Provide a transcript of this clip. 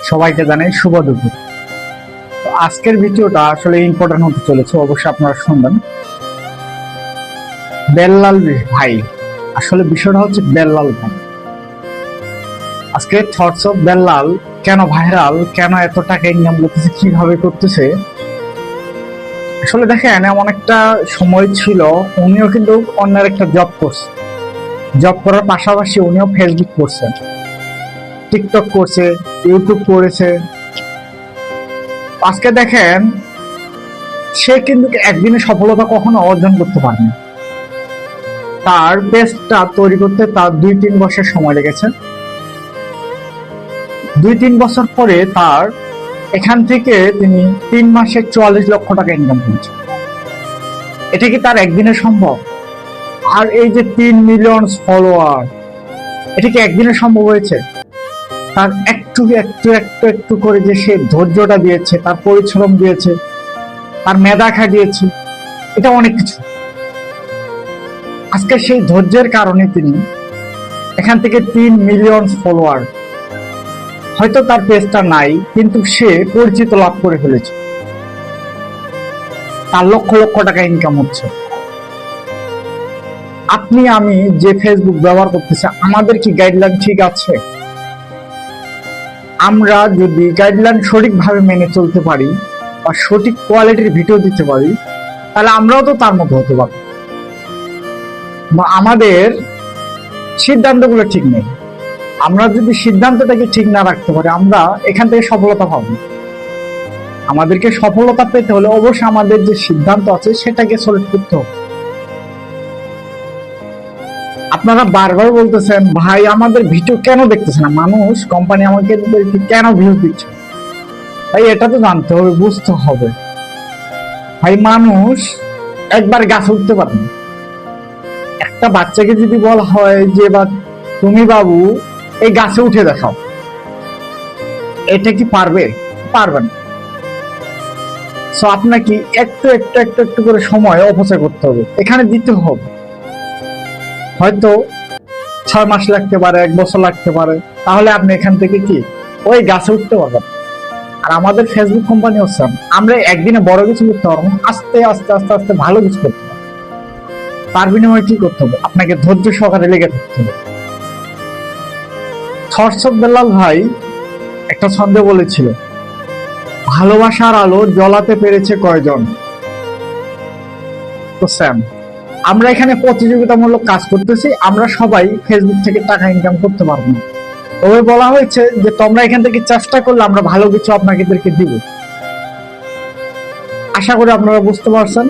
সবাইকে জানাই শুভ দুপুর। তো আজকের ভিডিওটা আসলে ইম্পর্টেন্ট হতে চলেছে, অবশ্যই আপনারা শুনবেন। বেল্লাল ভাই, আসলে বিষয়টা হচ্ছে বেল্লাল ভাই। আজকে থটস অফ বেল্লাল কেন ভাইরাল, কেন এত টাকা ইনকাম করতেছে, কিভাবে করতেছে। আসলে দেখেন, এমন একটা সময় ছিল উনিও কিন্তু অন্যের একটা জব করছে, জব করার পাশাপাশি উনিও ফেসবুক করছেন, টিকটক করছে, ইউটিউব করেছে। আজকে দেখেন, সে কিন্তু একদিনে সফলতা কখনো অর্জন করতে পারেনি। তার পেজটা তৈরি করতে তার 2-3 বছর সময় লেগেছে। 2-3 বছর পরে তার এখান থেকে তিনি 3 মাসে 44 লক্ষ টাকা ইনকাম করেছেন। এটা কি তার একদিনে সম্ভব? আর এই যে 3 মিলিয়ন ফলোয়ার, এটা কি একদিনে সম্ভব হয়েছে? তার একটু একটু একটু একটু করে যে সে ধৈর্যটা দিয়েছে, তার পরিশ্রম দিয়েছে, তার মেধা খাটিয়েছে, এটা অনেক কিছু। আজকে সেই ধৈর্যের কারণে তিনি এখান থেকে 3 মিলিয়ন ফলোয়ার, হয়তো তার পেজটা নাই, কিন্তু সে পরিচিত লাভ করে ফেলেছে। তার লক্ষ লক্ষ টাকা ইনকাম হচ্ছে। আপনি আমি যে ফেসবুক ব্যবহার করতেছি, আমাদের কি গাইডলাইন ঠিক আছে? আমরা যদি গাইডলাইন সঠিকভাবে মেনে চলতে পারি বা সঠিক কোয়ালিটির ভিডিও দিতে পারি, তাহলে আমরাও তো তার মতো হতে পারি। আমাদের সিদ্ধান্তগুলো ঠিক নেই। আমরা যদি সিদ্ধান্তটাকে ঠিক না রাখতে পারি, আমরা এখান থেকে সফলতা পাবো না। আমাদেরকে সফলতা পেতে হলে অবশ্যই আমাদের যে সিদ্ধান্ত আছে সেটাকে সলিড করতে হবে। আপনারা বারবার বলতেছেন, ভাই আমাদের ভিডিও কেন দেখতেছে না মানুষ, কোম্পানি আমাকে কেন ভিউজ দিচ্ছে? ভাই এটা তো জানতে হবে, বুঝতে হবে। ভাই মানুষ একবার গাছে উঠতে পারে না। একটা বাচ্চাকে যদি বলা হয় যে বা তুমি বাবু এই গাছে উঠে দেখাও, এটা কি পারবে? পারবে না। সো আপনাকে একটু একটু একটু একটু করে সময় অপচয় করতে হবে, এখানে দিতে হবে। হয়তো 6 মাস লাগতে পারে, 1 বছর লাগতে পারে, তাহলে আপনি এখান থেকে কি ওই গাছে উঠতে পারবেন। আর আমাদের ফেসবুক কোম্পানি হচ্ছে, আমরা একদিনে বড় কিছু করতে পারবো না, আস্তে আস্তে আস্তে আস্তে ভালো কিছু করতে পারবো। তার বিনিময়ে কি করতে হবে? আপনাকে ধৈর্য সহকারে লেগে থাকতে হবে। থটস অফ বেল্লাল ভাই একটা ছন্দে বলেছিল, ভালোবাসার আলো জ্বলাতে পেরেছে কয়জন। তো স্যাম, আমরা এখানে প্রতিযোগিতামূলক কাজ করতেছি, আমরা সবাই ফেসবুক থেকে টাকা ইনকাম করতে পারবো না। তবে বলা হয়েছে যে তোমরা এখান থেকে চেষ্টা করলে আমরা ভালো কিছু আপনাদেরকে দিব। আশা করি আপনারা বুঝতে পারছেন।